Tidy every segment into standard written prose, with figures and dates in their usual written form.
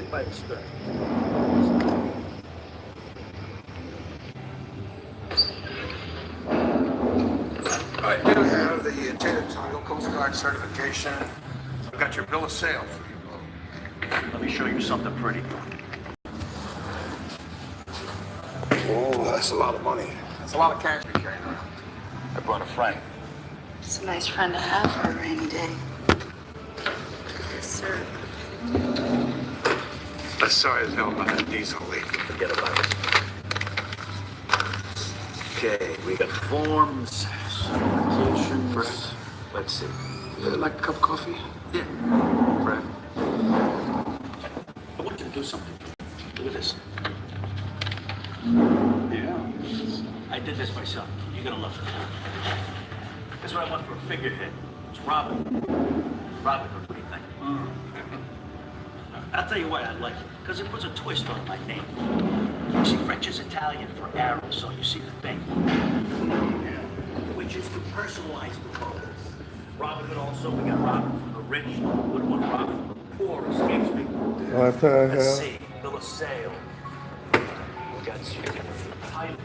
it by experience. I do have the Taylor Title Coast Guard certification. I've got your bill of sale for you. Let me show you something pretty. Oh, that's a lot of money. That's a lot of cash to carry around. I brought a friend. It's a nice friend to have for a rainy day. Yes, sir. I'm sorry as hell about that diesel leak. Forget about it. Okay, we got forms, certifications. Let's see. You like a cup of coffee? Yeah. Brad? I want you to do something. Look at this. Yeah. I did this myself. You're gonna love it. That's what I want for a figurehead. It's Robin. Robin Hood, what do you think? I'll tell you why I like it. Because it puts a twist on my name. You see, French is Italian for arrow, so you see the thing. Which is to personalize the photos. Robin Hood also, we got Robin from the rich. Good one, Robin from the poor escapes me. What the Let's hell? see, bill of sale. We got certificate for the title.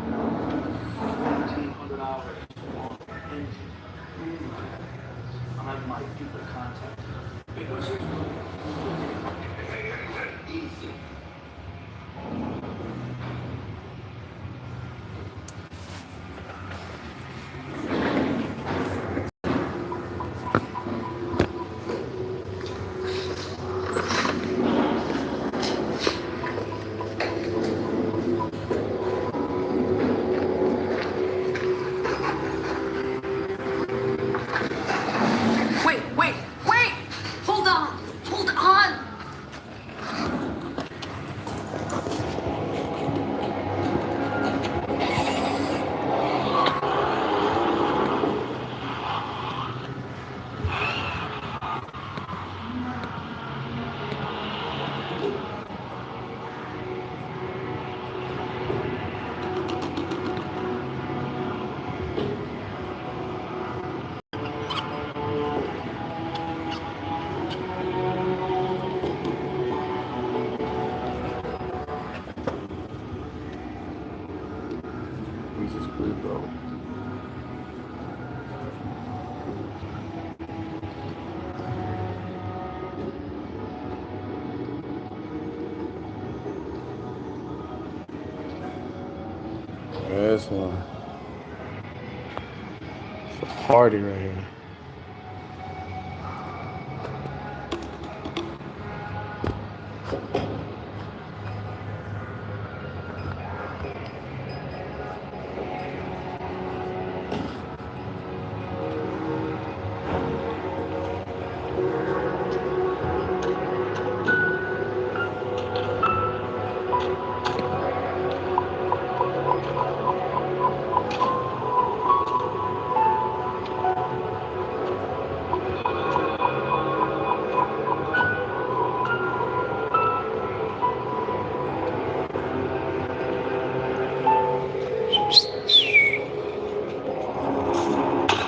1,400 hours on engine. I'll have my people contact. Big was here. Easy. Wait! Hold on! Jesus, please, bro. This one. It's a party right here.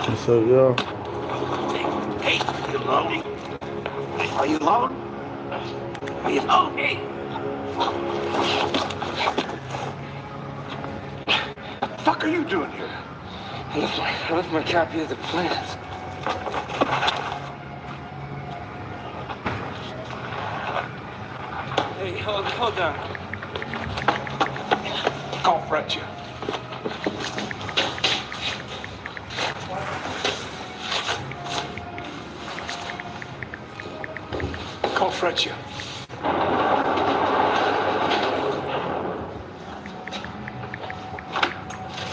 What's up, y'all? Hey, you alone? Are you alone? Are you alone? Hey! What the fuck are you doing here? I left my copy of the plans. Hey, hold on. Call Freccia. Call Freccia.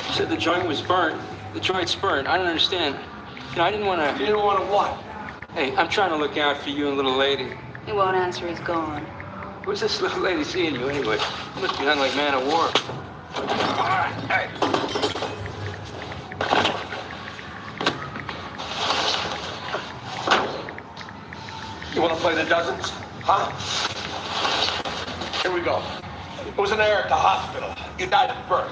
You said the joint was burnt. The joint's burnt. I don't understand. You know, I didn't want to... You didn't want to what? Hey, I'm trying to look out for you and little lady. He won't answer, he's gone. Who's this little lady seeing you anyway? You must be hung like man of war. All right, hey. You want to play the dozens? Huh? Here we go. It was an error at the hospital. You died at birth.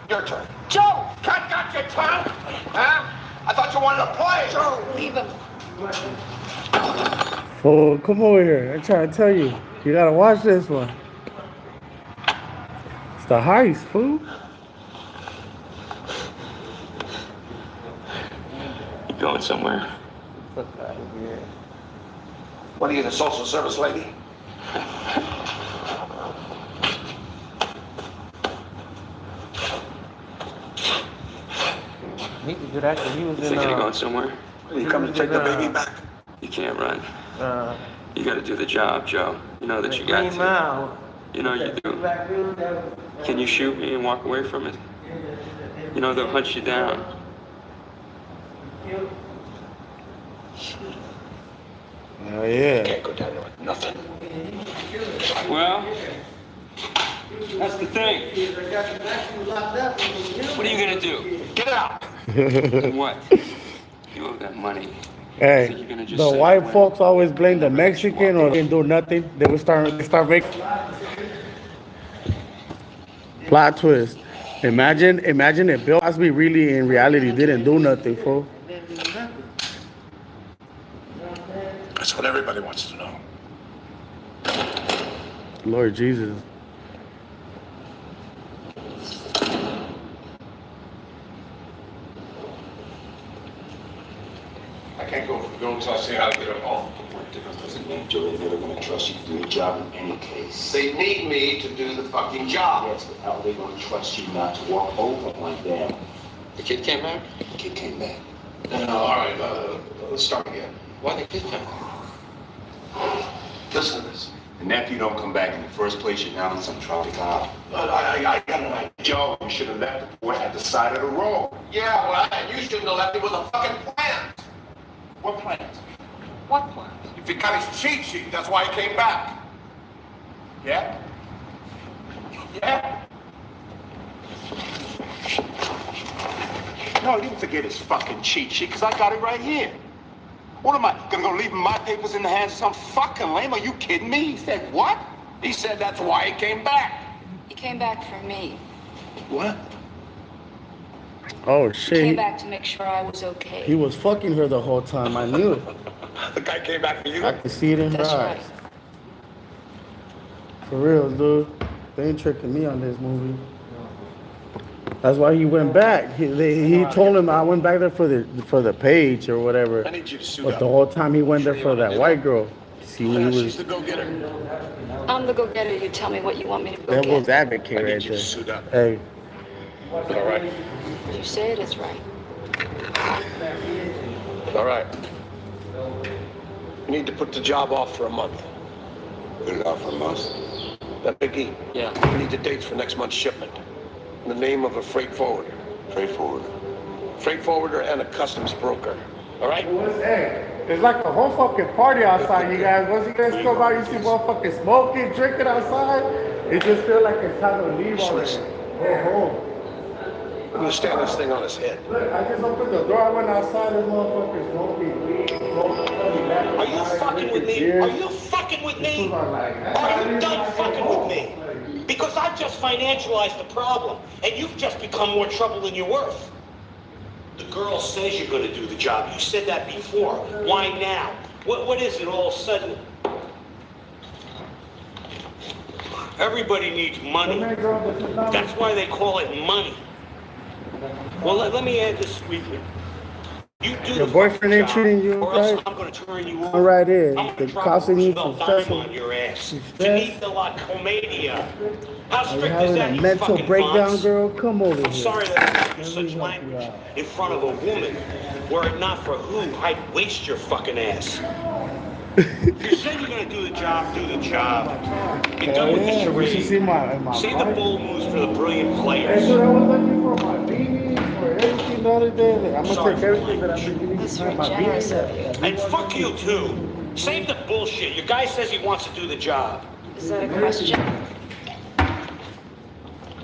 Your turn. Joe! Got your tongue? Huh? I thought you wanted to play. Joe, leave him. Fool, come over here. I'm trying to tell you. You gotta watch this one. It's the heist, fool. You going somewhere? What are you, the social service lady? He could do that 'cause he was in. Thinking of going somewhere? You come to take the baby back? You can't run. You got to do the job, Joe. You know that you got Green to. Mile. You know you do. Can you shoot me and walk away from it? You know they'll hunt you down. Oh yeah. Can't go down there with nothing. Well, that's the thing. What are you gonna do? Get out! What? You owe that money. Hey, So you're gonna just the sit white there? folks always blame the Mexican or they didn't do nothing. They would start making plot twist. Imagine if Bill Cosby really in reality didn't do nothing, fool. That's what everybody wants to know. Lord Jesus. I can't go until I see how to get her home. What difference does it make, Joe? They're never gonna trust you to do your job in any case. They need me to do the fucking job. Yes, but how are they gonna trust you not to walk over like that? The kid came back? The kid came back. No, all right, let's start again. Why the kid come? Listen to this. The nephew don't come back in the first place, you're down on some tropic island. But I got an idea. Joe, you should have left the boy at the side of the road. Yeah, well, and you shouldn't have left me with a fucking plan. What plans? What plan? If he got his cheat sheet, that's why he came back. Yeah? Yeah? No, he didn't forget his fucking cheat sheet, because I got it right here. What am I, gonna go leave my papers in the hands of some fucking lame? Are you kidding me? He said what? He said that's why he came back. He came back for me. What? Oh He shit. came back to make sure I was okay. He was fucking her the whole time. I knew it. The guy came back for you. I could see it in her That's eyes. right. For real, dude. They ain't tricking me on this movie. That's why he went back. He told him I went back there for the page or whatever. I need you to suit But up. the whole time he went there for that white girl. See, he She's was the go-getter. I'm the go-getter. You tell me what you want me to go devil's get. advocate I need right you to suit there. up. Hey, All right. You say it is right. All right. You need to put the job off for a month. Put it out for a month. That Biggie. Yeah. We need the dates for next month's shipment. In the name of a freight forwarder. Freight forwarder. Freight forwarder and a customs broker. All right? hey, it's like a whole fucking party outside, you guys. Once you guys come out, you see motherfuckers smoking, drinking outside. It just feels like it's time to leave already. Go home. I'm gonna stand this thing on his head. Look, I just opened the door. I went outside. This motherfucker's smoking weed, smoking, coming back. Are you fucking with me? Are you fucking with me? Are you done fucking with me? Because I've just financialized the problem, and you've just become more trouble than you're worth. The girl says you're gonna do the job. You said that before. Why now? What is it all of a sudden? Everybody needs money. That's why they call it money. Well, let me add this sweetly. You do Your the boyfriend ain't job, treating you or else right? I'm gonna turn you All over. right, is I'm the gonna drop costing you Roosevelt some dime special. on your ass. Some Finita la comedia. How Are you strict is having that, a you mental fucking breakdown, fonts? girl? Come over I'm here. sorry that I use Let me such help you language out. in front of a woman. Were it not for who, I'd waste your fucking ass. You said you're gonna do the job, do the job. You're done with the Yeah, you should see charade. my Save the bike. bold moves for the brilliant Hey, players. dude, I was looking for my beanies, for everything the other day. Like, I'm gonna Sorry take for everything that I've language. been giving you That's for very my generous beanies. of you. And fuck you too. Save the bullshit. Your guy says he wants to do the job. Is that a question?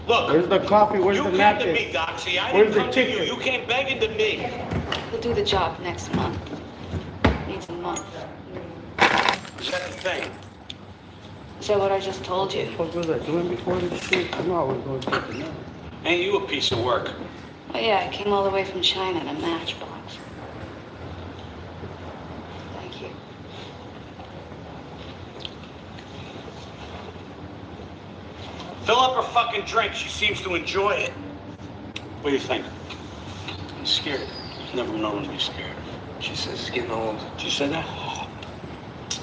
Look, Where's the coffee? Where's you the came to napkin? me, Doxy. I Where's didn't the come to you. chicken? You came begging to me. He'll do the job next month. Needs a month. Is that the thing? Is that what I just told you? What was I doing before this shit? I know I was going to take a nap. Ain't you a piece of work? Oh yeah, I came all the way from China in a matchbox. Thank you. Fill up her fucking drink. She seems to enjoy it. What do you think? He's scared. He's never known to be scared. She says he's getting old. Did you say that?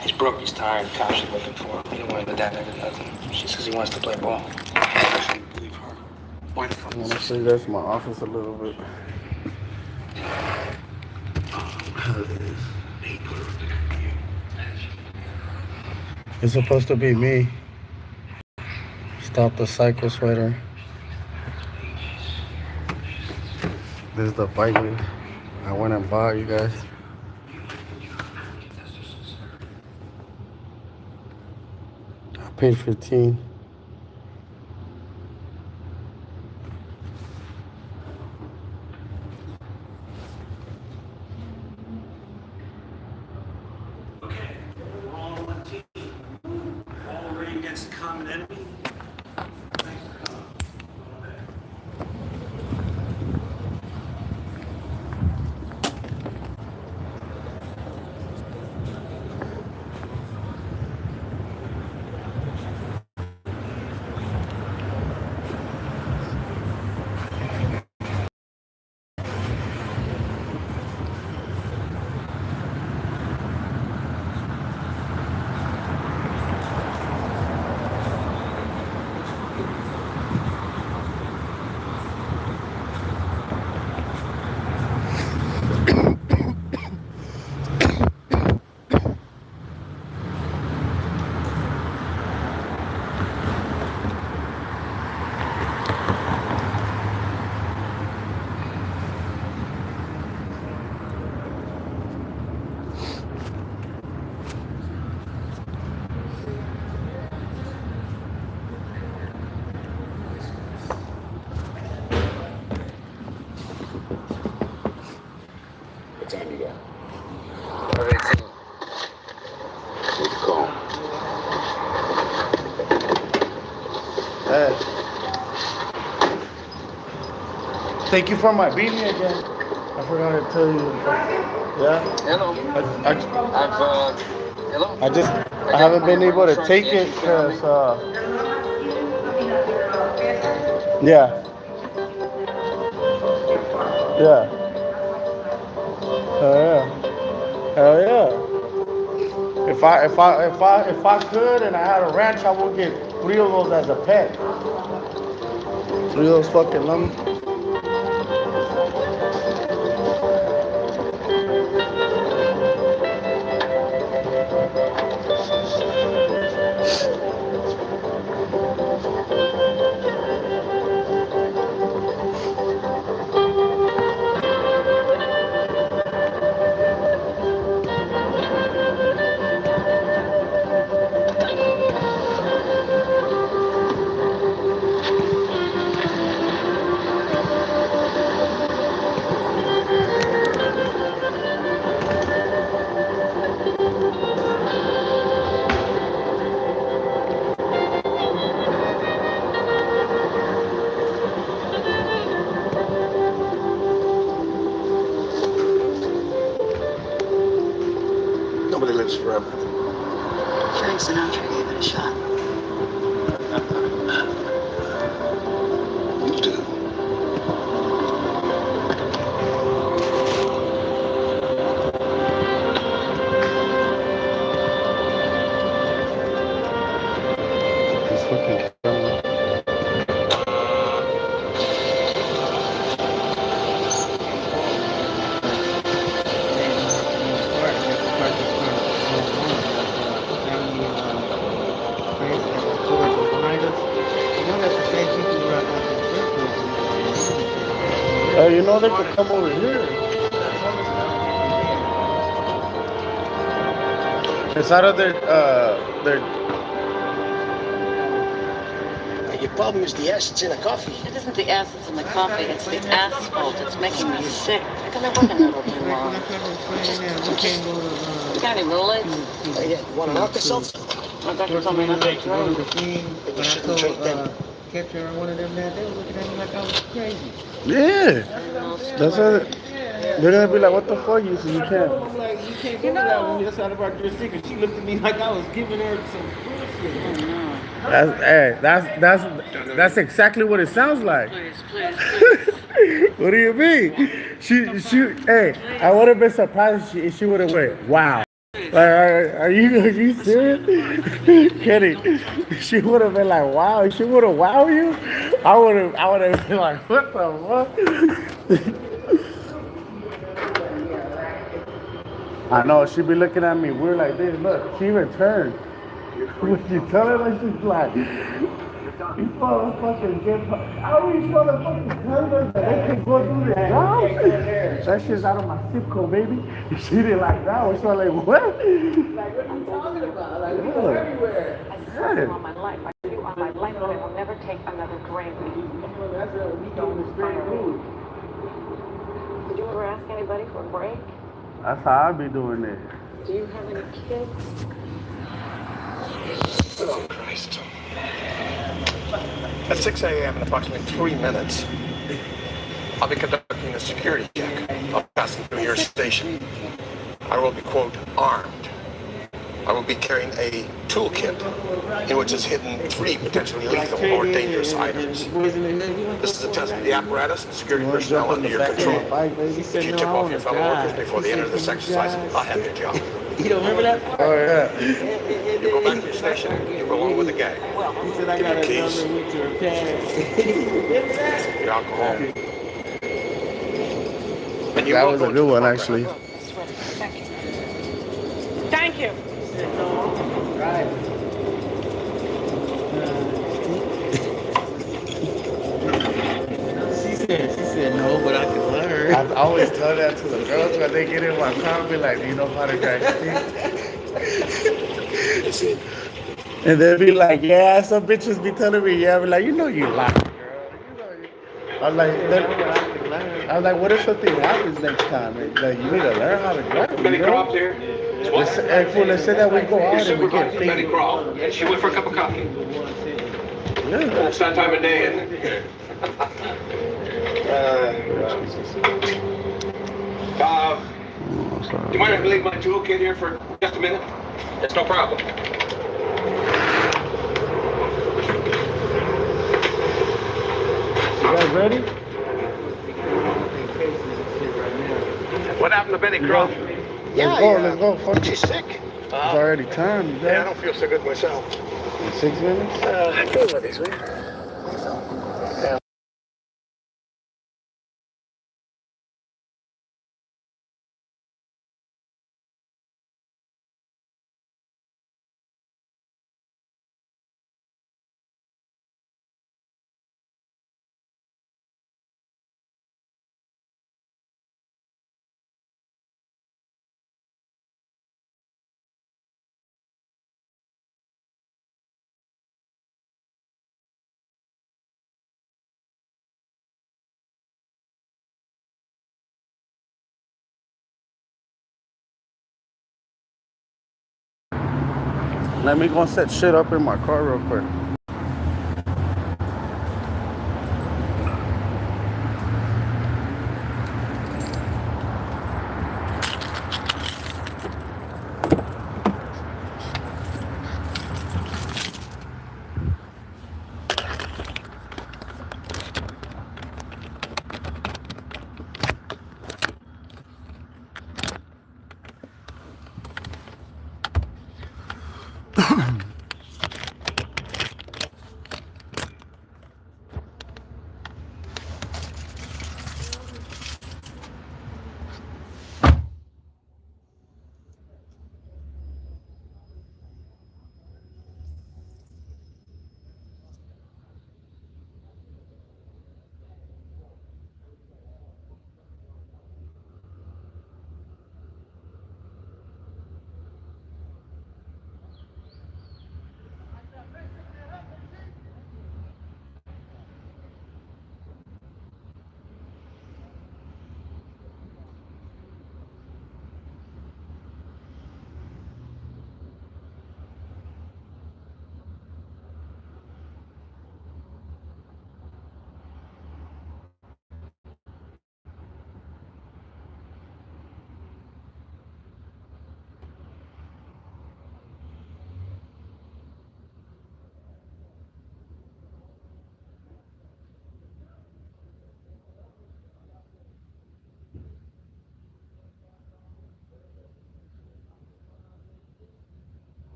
He's broke, he's tired, cops are looking for him. He don't want to adapt to nothing. She says he wants to play ball. I shouldn't believe her. Why the fuck? I'm gonna show you guys my office a little bit. It's supposed to be me. Stop the Psycho sweater. This is the bike I went and bought, you guys. I paid $15. Okay, we're all on one team. All arrayed against the common enemy. Thanks for coming. What time you got? 18. Need to call. Hey. Thank you for my beanie again. I forgot to tell you. Yeah? Hello. Hello? I haven't been able to take it because, yeah. Yeah. Hell yeah. Hell yeah. If I could and I had a ranch, I would get 3 of those as a pet. 3 of those fucking lemons. Nobody lives forever. Frank Sinatra gave it a shot. You do. This fucking camera. Hey, you know they could come over here. Inside of their Your problem is the acids in the coffee. It isn't the acids in the coffee, it's the asphalt. It's making me sick. I can live working a little too long. You got any Rolaids? Oh, yeah. You want an Alka-Seltzer? My doctor told me not to drink. Then you shouldn't drink them. Catcher and one of them there, they were looking at me like I was crazy. yeah. That's what they're gonna be like, what the fuck? You can't. I'm like, you can't do that when that's out of our jurisdiction. She looked at me like I was giving her some bullshit. Oh, no. That's exactly what it sounds like. Please, please, please. What do you mean? Hey, I would have been surprised if she would have went, wow. Like, are you serious? Kenny, she would have been like, wow. She would have wowed you. I would have been like, what the fuck? I know, she be looking at me weird like this. Look, she even turned. When you tell her like she's like, you motherfucking get, how these motherfucking tell us that they can go through the job? That shit's out of my zip code, baby. She didn't like that. She was like, what? Like, what are you talking about? Like, we go everywhere. I swear to you on my life, I tell you on my life that I will never take another drink. That's a we doing the straight rule. Did you ever ask anybody for a break? That's how I be doing it. Do you have any kids? Oh, Christ. At 6 a.m. in approximately 3 minutes, I'll be conducting a security check. I'll be passing through your station. I will be, quote, armed. I will be carrying a toolkit in which is hidden 3 potentially lethal or dangerous items. This is a test of the apparatus and security personnel under your control. If you tip off your fellow workers before the end of this exercise, I'll have your job. You don't remember that? Oh, yeah. You go back to your station, you go along with the gang. He said, I Give got your a keys, number with your pad. your alcohol. And you That will was go a to good the one, front actually. row. Thank you. Right. She said no, but I can learn. I always tell that to the girls when they get in my car, be like, do you know how to drive stick? And they'll be like, yeah, some bitches be telling me, yeah, I be like, you know you lie, girl. I'm like, what if something happens next time? Like, you need to learn how to drive. Benny Croft here. Let's say that we go out and we get Benny fingered. Croft. And she went for a cup of coffee. Yeah. It's that time of day, isn't it? Do you mind if I leave my toolkit here for just a minute? It's no problem. You guys ready? What happened to Benny Croft? Let's go. Fuck it. She's sick. It's already time. Yeah, I don't feel so good myself. 6 minutes? Go with this, will you? Let me go set shit up in my car real quick.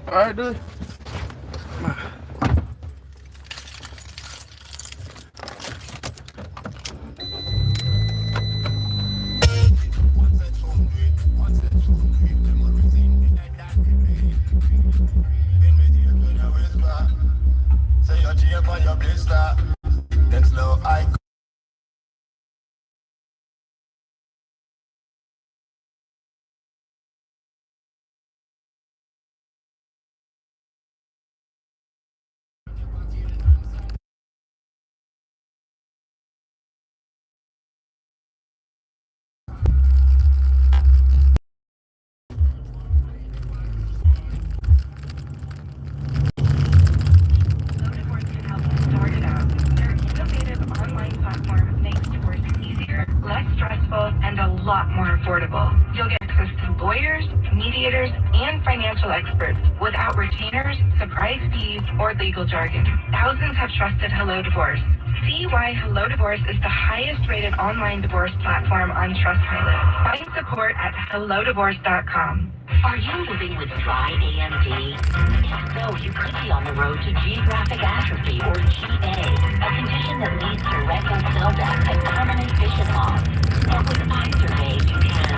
All right, dude. Say your G up on your blister. Then slow I. And a lot more affordable. You'll get access to lawyers, mediators, and financial experts without retainers, surprise fees, or legal jargon. Thousands have trusted Hello Divorce. See why Hello Divorce is the highest rated online divorce platform on Trustpilot. Find support at hellodivorce.com. Are you living with dry AMD? If so, you could be on the road to geographic atrophy, or GA, a condition that leads to retinal cell death and permanent vision loss. But with Izervay, you can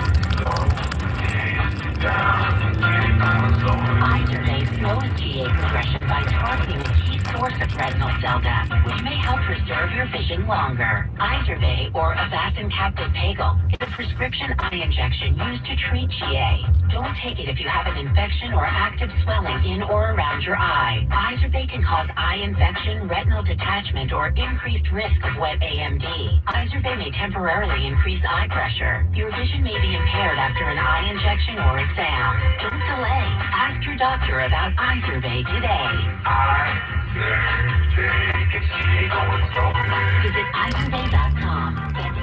Izervay slows GA progression by targeting a key source of retinal cell death, which may help preserve your vision longer. Izervay, or Avastin capsid pagel, is a prescription eye injection used to treat GA. Don't take it if you have an infection or active swelling in or around your eye. Izervay can cause eye infection, retinal detachment, or increased risk of wet AMD. Izervay may temporarily increase eye pressure. Your vision may be impaired after an eye injection or exam. Don't delay. Ask your doctor about Izervay today. Visit Izervay.com. That's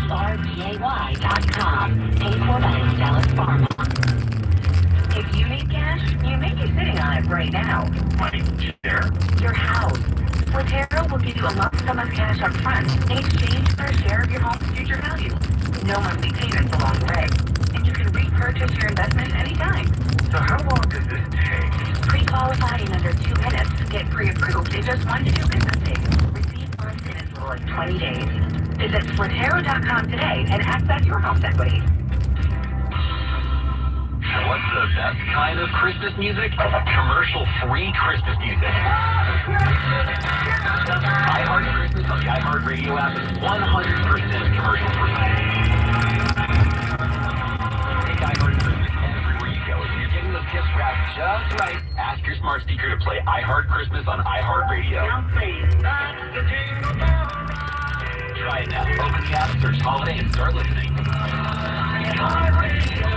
IZERVAY.com. Paid for by Astellas Pharma. If you need cash, you may be sitting on it right now. Money, share. Your house. Flotero will give you a lump sum of cash up front in exchange for a share of your home's future value. No monthly payments along the way. And you can repurchase your investment anytime. So how long does this take? Pre-qualify in under 2 minutes. Get pre-approved in just 1 to 2 business days. Receive funds in as little as 20 days. Visit Flotero.com today and access your home's equity. What's the best kind of Christmas music? Commercial-free Christmas music. iHeart Christmas on the iHeart Radio app is 100% commercial-free. Take iHeart Christmas everywhere you go. If you're getting those gifts wrapped just right, ask your smart speaker to play iHeart Christmas on iHeart Radio. Try it now. Open the app, search holiday, and start listening. iHeart Radio.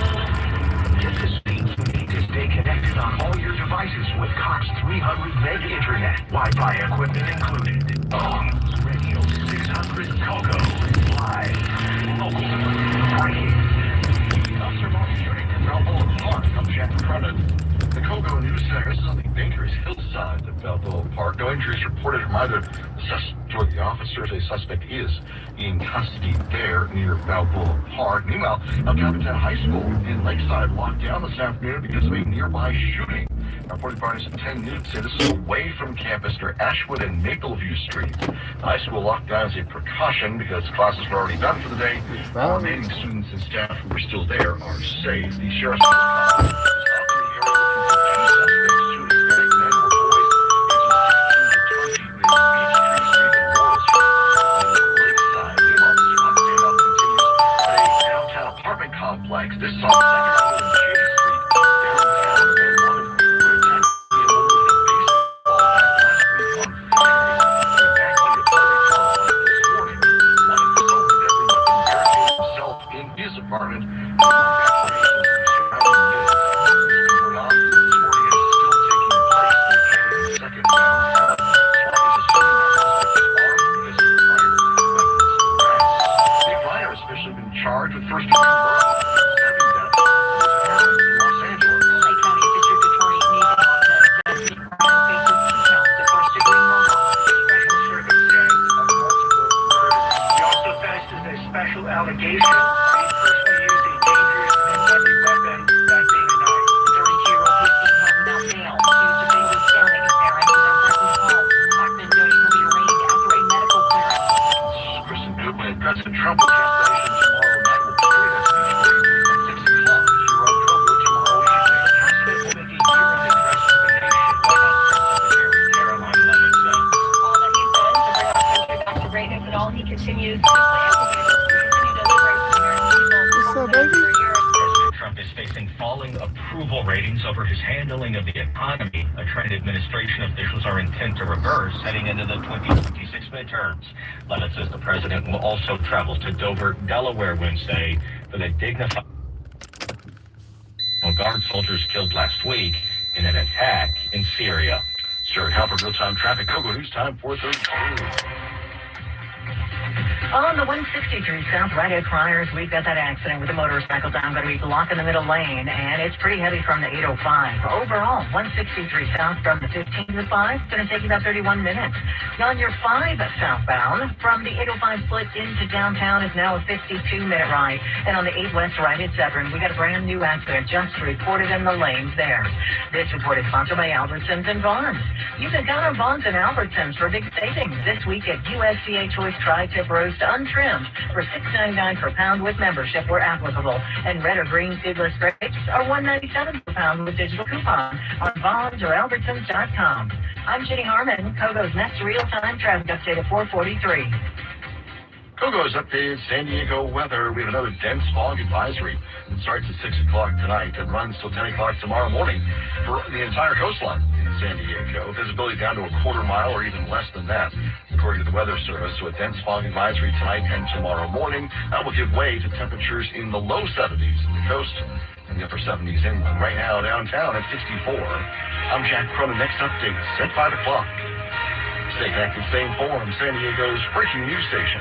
Get the speed you need to stay connected on all your devices with Cox 300 meg internet. Wi-Fi equipment included. Radio 600 Coco. Live. Local. Breaking. Officer Mark shooting from Balboa Park on Jack Credit. The Coco News Center is on the Baker's hillside of Balboa Park. No injuries reported from either the suspect or the officers. A suspect is in custody there near Balboa Park. Meanwhile, El Capitan High School in Lakeside locked down this afternoon because of a nearby shooting. Reported parties at 10 News say this is away from campus near Ashwood and Mapleview Street. The high school locked down as a precaution because classes were already done for the day. The remaining students and staff who were still there are safe. The sheriff's complex. This is on 2nd Avenue and J Street, downtown, and one of them were attacked by a baseball last week on Friday. Back by the apartment complex this morning. One of the assaulted deadly weapon barricaded himself in his apartment. Charged with first-degree murder, stabbing death, falling approval ratings over his handling of the economy, a trend administration officials are intent to reverse heading into the 2026 midterms. Levitt says the president will also travel to Dover, Delaware Wednesday for the dignified Guard soldiers killed last week in an attack in Syria. Stuart Halper, real-time traffic. Kogo News Time, 4:32. On the 163 South right at Friars, we've got that accident with the motorcycle down, going to be blocking the middle lane, and it's pretty heavy from the 805. Overall, 163 South from the 15 to the 5, it's going to take you about 31 minutes. On your 5 southbound, from the 805 split into downtown is now a 52-minute ride, and on the 8 west right at Severn, we got a brand new accident just reported in the lanes there. This report is sponsored by Albertsons and Vons. You can count on Vons and Albertsons for big savings this week at USDA Choice Tri-Tip Roast untrimmed for $6.99 per pound with membership where applicable, and red or green seedless grapes are $1.97 per pound with digital coupon on Vons or Albertsons.com. I'm Jenny Harmon. Kogo's next real-time traffic update at 4:43. Kogo's updated San Diego weather. We have another dense fog advisory. It starts at 6 o'clock tonight and runs till 10 o'clock tomorrow morning for the entire coastline in San Diego. Visibility down to a quarter mile or even less than that, according to the Weather Service. So a dense fog advisory tonight and tomorrow morning. That will give way to temperatures in the low 70s at the coast and the upper 70s inland. Right now, downtown at 64. I'm Jack Cronin. Next updates at 5 o'clock. Stay connected, stay informed. San Diego's breaking news station.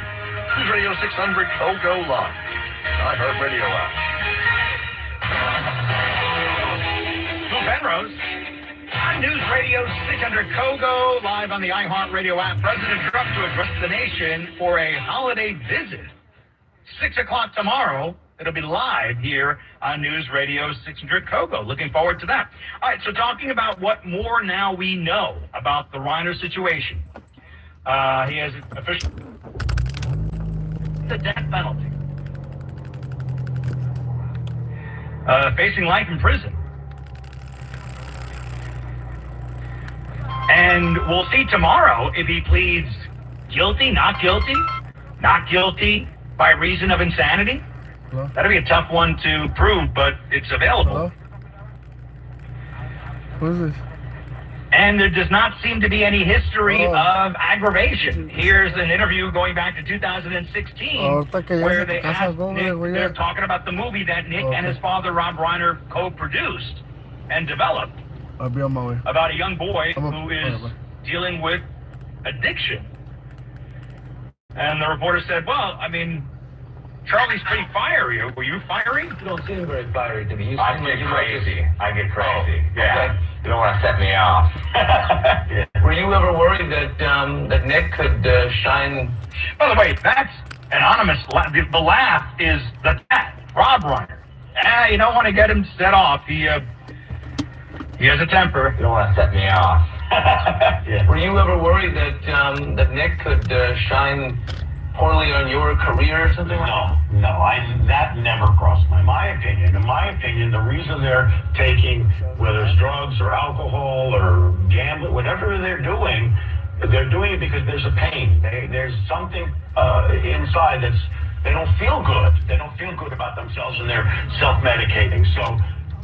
News Radio 600 Kogo Live. iHeartRadio app. Bill Penrose on News Radio 600 Kogo, live on the iHeartRadio app. President Trump to address the nation for a holiday visit. 6 o'clock tomorrow. It'll be live here on News Radio 600 Kogo. Looking forward to that. All right, so talking about what more now we know about the Reiner situation. He has officially the death penalty. Facing life in prison. And we'll see tomorrow if he pleads guilty, not guilty by reason of insanity. Hello? That'll be a tough one to prove, but it's available. Hello? What is this? And there does not seem to be any history of aggravation. Here's an interview going back to 2016 where they asked Nick, they're talking about the movie that Nick and his father, Rob Reiner, co-produced and developed. I'll be on my way. About a young boy who is dealing with addiction. And the reporter said, well, I mean, Charlie's pretty fiery. Were you fiery? You don't seem very fiery to me. I get crazy. Yeah. Okay. You don't want to set me off. Yeah. Were you ever worried that that Nick could shine? By the way, that's anonymous. The laugh is the cat, Rob Reiner. You don't want to get him set off. He has a temper. You don't want to set me off. Yeah. Were you ever worried that that Nick could shine poorly on your career or something? No, that never crossed my opinion. In my opinion, the reason they're taking, whether it's drugs or alcohol or gambling, whatever they're doing it because there's a pain. There's something inside they don't feel good. They don't feel good about themselves, and they're self-medicating. So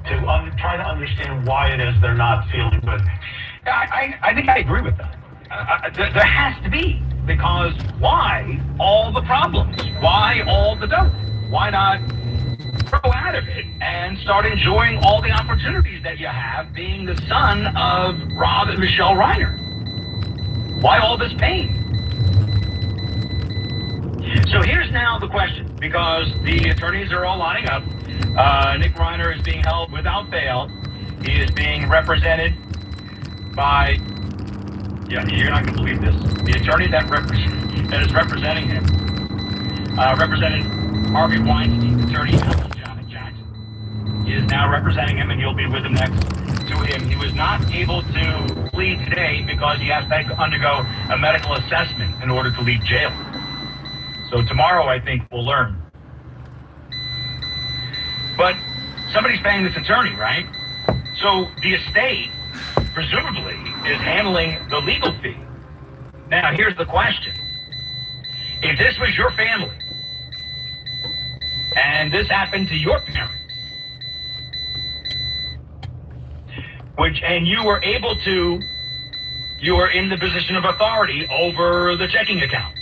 to try to understand why it is they're not feeling good. I think I agree with that. There has to be. Because why all the problems? Why all the dope? Why not grow out of it and start enjoying all the opportunities that you have being the son of Rob and Michelle Reiner? Why all this pain? So here's now the question, because the attorneys are all lining up. Nick Reiner is being held without bail. He is being represented by... Yeah, you're not going to believe this. The attorney that is representing him, represented Harvey Weinstein's attorney, Janet Jackson. He is now representing him, and you'll be with him next to him. He was not able to plead today because he has to undergo a medical assessment in order to leave jail. So tomorrow, I think, we'll learn. But somebody's paying this attorney, right? So the estate, presumably, is handling the legal fee. Now, here's the question. If this was your family, and this happened to your parents, and you were able to, you were in the position of authority over the checking account,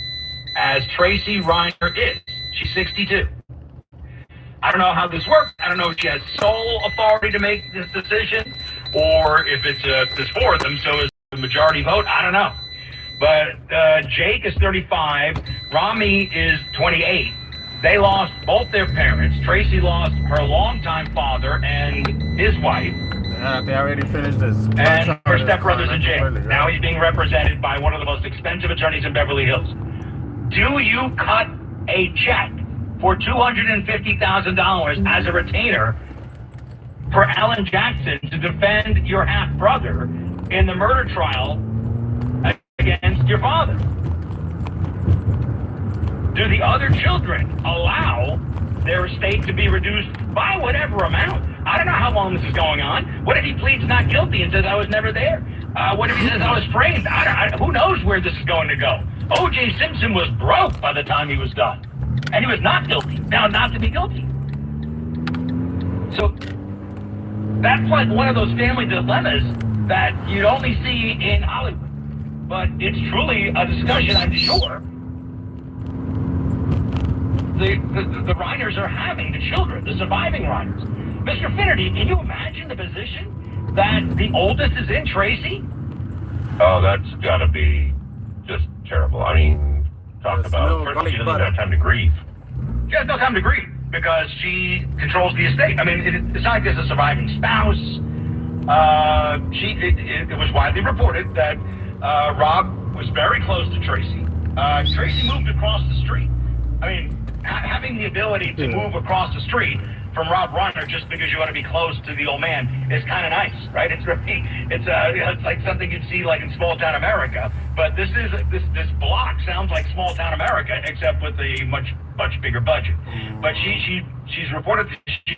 as Tracy Reiner is. She's 62. I don't know how this works. I don't know if she has sole authority to make this decision, or if it's this four of them, so is the majority vote. I don't know. But Jake is 35. Rami is 28. They lost both their parents. Tracy lost her longtime father and his wife. They already finished this. And her stepbrother's in jail. Now he's being represented by one of the most expensive attorneys in Beverly Hills. Do you cut a check for $250,000 as a retainer for Alan Jackson to defend your half-brother in the murder trial against your father? Do the other children allow their estate to be reduced by whatever amount? I don't know how long this is going on. What if he pleads not guilty and says, I was never there? What if he says, I was framed? Who knows where this is going to go? O.J. Simpson was broke by the time he was done. And he was not guilty. Now, not to be guilty. So, that's like one of those family dilemmas that you'd only see in Hollywood. But it's truly a discussion, I'm sure, the Reiners are having, the children, the surviving Reiners. Mr. Finnerty, can you imagine the position that the oldest is in, Tracy? Oh, that's gotta be just terrible. I mean, talk about, first of all, she doesn't have time to grieve. She has no time to grieve because she controls the estate. I mean, it's not just a surviving spouse. It was widely reported that Rob was very close to Tracy. Tracy moved across the street. I mean, having the ability to move across the street from Rob Reiner just because you want to be close to the old man is kind of nice, right? It's really, it's like something you'd see like in small town America. But this block sounds like small town America, except with a much bigger budget. But she's reported that she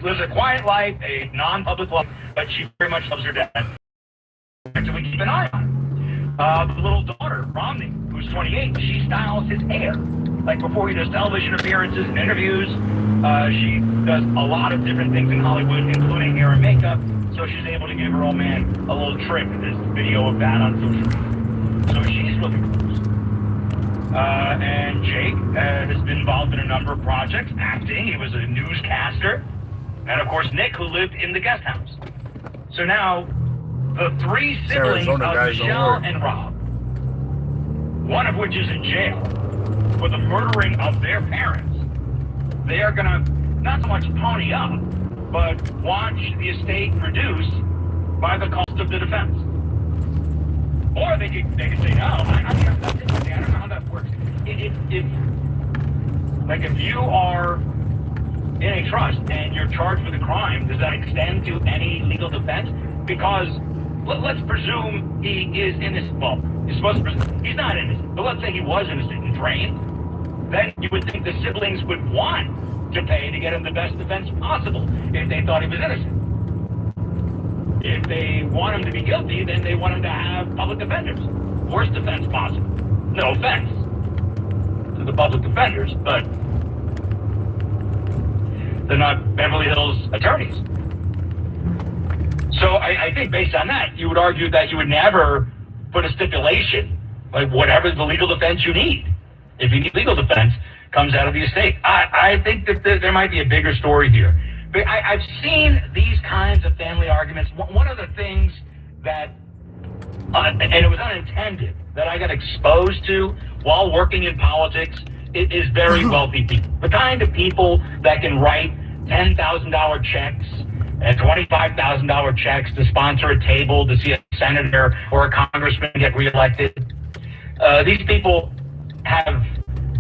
lives a quiet life, a non-public life, but she very much loves her dad. So we keep an eye on her. The little daughter, Romney, who's 28, she styles his hair. Like before he does television appearances and interviews, she does a lot of different things in Hollywood, including hair and makeup, so she's able to give her old man a little trick. There's video of that on social media. So she's looking close. And Jake has been involved in a number of projects, acting. He was a newscaster. And of course, Nick, who lived in the guest house. So now, the three siblings of Michelle and Rob, one of which is in jail for the murdering of their parents, they are going to not so much pony up, but watch the estate reduced by the cost of the defense. Or they could say, no, I don't know how that works. If you are in a trust and you're charged with a crime, does that extend to any legal defense? Because let's presume he is innocent. Well, you're supposed to presume he's not innocent, but let's say he was innocent and framed. Then you would think the siblings would want to pay to get him the best defense possible if they thought he was innocent. If they want him to be guilty, then they want him to have public defenders. Worst defense possible. No offense to the public defenders, but they're not Beverly Hills attorneys. So I think based on that, you would argue that you would never put a stipulation, like whatever the legal defense you need. If you need legal defense, comes out of the estate. I think that there might be a bigger story here. But I've seen these kinds of family arguments. One of the things that, and it was unintended, that I got exposed to while working in politics is very wealthy people. The kind of people that can write $10,000 checks and $25,000 checks to sponsor a table to see a senator or a congressman get reelected. These people have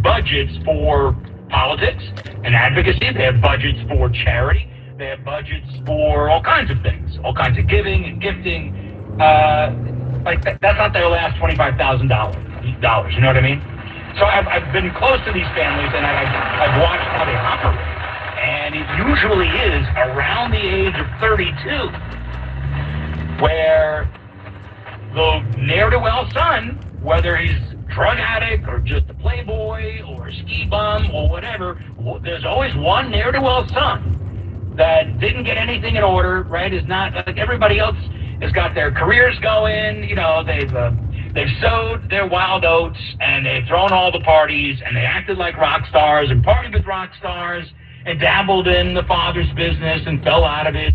budgets for politics and advocacy. They have budgets for charity. They have budgets for all kinds of things, all kinds of giving and gifting. That's not their last $25,000. You know what I mean? So I've been close to these families and I've watched how they operate. And it usually is around the age of 32 where the ne'er-do-well son, whether he's drug addict or just a playboy or a ski bum or whatever, there's always one ne'er-do-well son that didn't get anything in order, right, is not like everybody else has got their careers going. You know, they've sowed their wild oats and they've thrown all the parties and they acted like rock stars and partied with rock stars and dabbled in the father's business and fell out of it,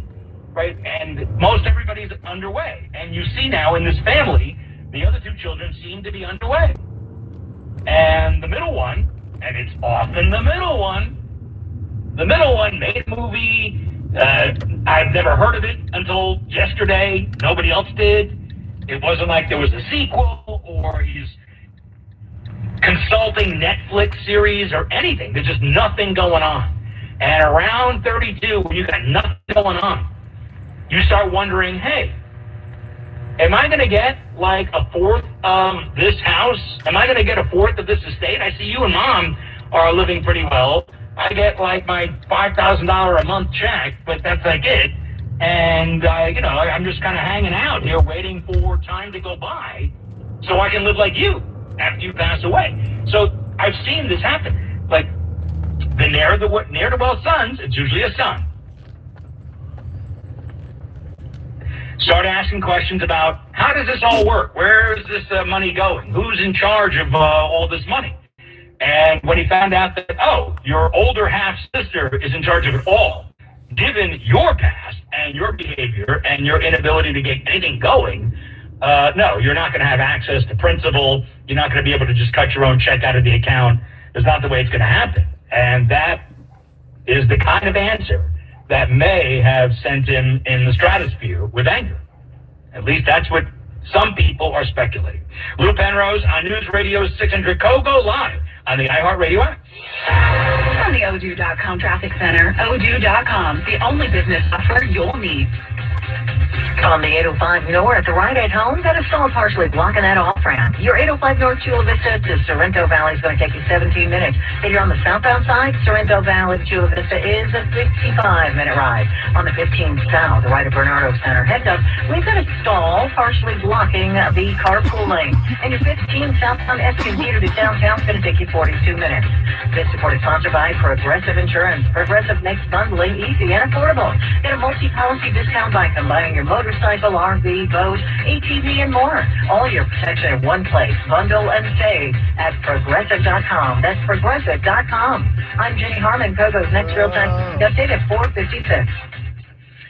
right? And most everybody's underway. And you see now in this family, the other two children seem to be underway. And the middle one, and it's often the middle one made a movie. I've never heard of it until yesterday. Nobody else did. It wasn't like there was a sequel or he's consulting Netflix series or anything. There's just nothing going on. And around 32, when you got nothing going on, you start wondering, hey, am I going to get like a fourth of this house? Am I going to get a fourth of this estate? I see you and Mom are living pretty well. I get like my $5,000 a month check, but that's like it. And, you know, I'm just kind of hanging out here waiting for time to go by so I can live like you after you pass away. So I've seen this happen. Like, the ne'er-do-well sons, it's usually a son, start asking questions about how does this all work? Where is this money going? Who's in charge of all this money? And when he found out that, oh, your older half-sister is in charge of it all, given your past and your behavior and your inability to get anything going, no, you're not going to have access to principal. You're not going to be able to just cut your own check out of the account. That's not the way it's going to happen. And that is the kind of answer that may have sent him in the stratosphere with anger. At least that's what some people are speculating. Lou Penrose on News Radio 600 Co. Go live on the iHeartRadio app. From the Odoo.com Traffic Center, Odoo.com, the only business software you'll need. On the 805 North, right at home, that is still partially blocking that off-ramp. Your 805 North Chula Vista to Sorrento Valley is going to take you 17 minutes. If you're on the southbound side, Sorrento Valley to Chula Vista is a 55-minute ride. On the 15 south, right at Bernardo Center, heads up, we've got a stall partially blocking the carpool lane. And your 15 southbound Escondido to downtown is going to take you 42 minutes. This report is sponsored by Progressive Insurance. Progressive makes bundling easy and affordable. Get a multi-policy discount by combining your motorcycle, RV, boat, ATV, and more. All your protection in one place. Bundle and save at Progressive.com. That's Progressive.com. I'm Jenny Harmon. Kogo's next real-time update at 4:56.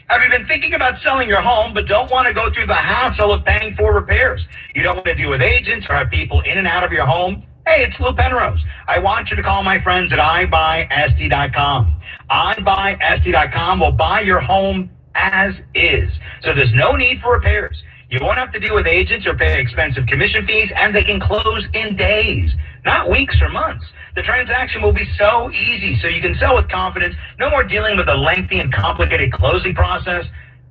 Have you been thinking about selling your home but don't want to go through the hassle of paying for repairs? You don't want to deal with agents or have people in and out of your home? Hey, it's Lou Penrose. I want you to call my friends at iBuySD.com. iBuySD.com will buy your home as is. So there's no need for repairs. You won't have to deal with agents or pay expensive commission fees, and they can close in days, not weeks or months. The transaction will be so easy, so you can sell with confidence. No more dealing with a lengthy and complicated closing process.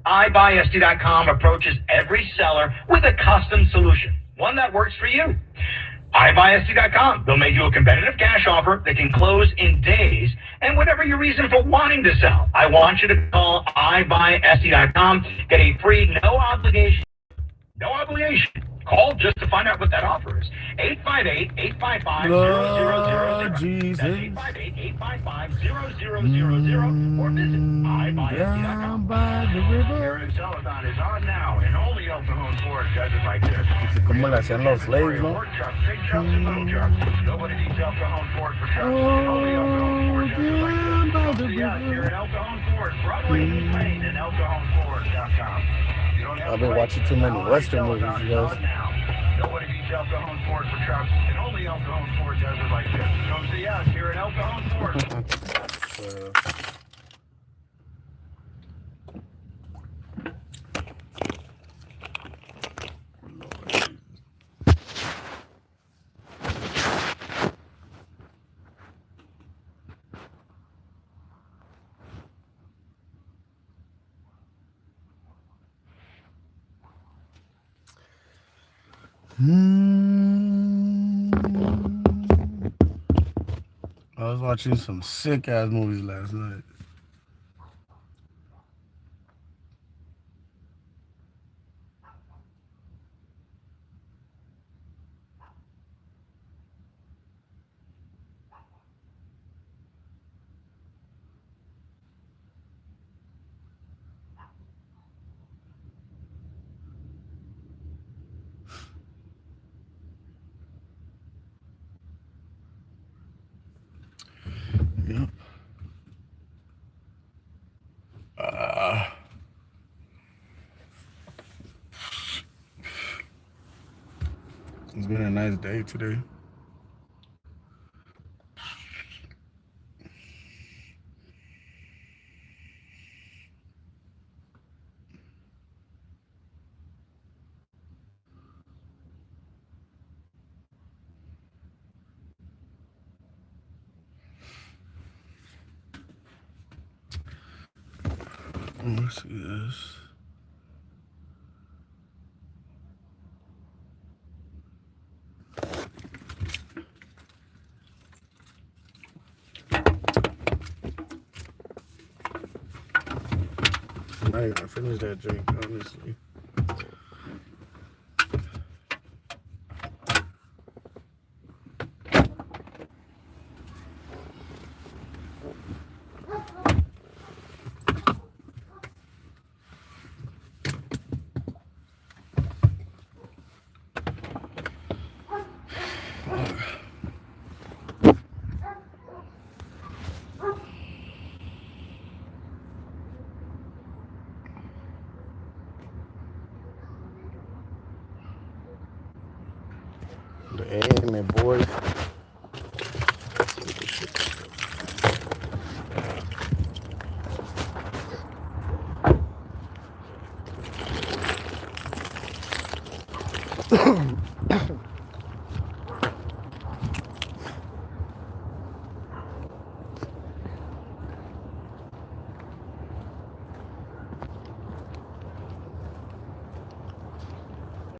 iBuySD.com approaches every seller with a custom solution, one that works for you. iBuySD.com. They'll make you a competitive cash offer that can close in days, and whatever your reason for wanting to sell, I want you to call iBuySD.com. Get a free, no obligation call just to find out what that offer is. 858-855-0000. Jesus. That's 858-855-0000. Or visit iBuySD.com. Eric Telethon is on now, and only El Cajon Ford does it like this. Como le hacían los slaves, ¿no? Big trucks and little trucks. Nobody needs El Cajon Ford for trucks. Only El Cajon Ford does it like this. So yeah, you're at El Cajon Ford, Broadway and Lane, and ElCajonFord.com. I've been watching too many Western movies, you guys. Nobody beats El Cajon Ford for trucks, and only El Cajon Ford does it like this. Come see us here at El Cajon Ford. I was watching some sick ass movies last night. It's been a nice day today. Let's see this. I finished that drink, honestly. The AM, boys.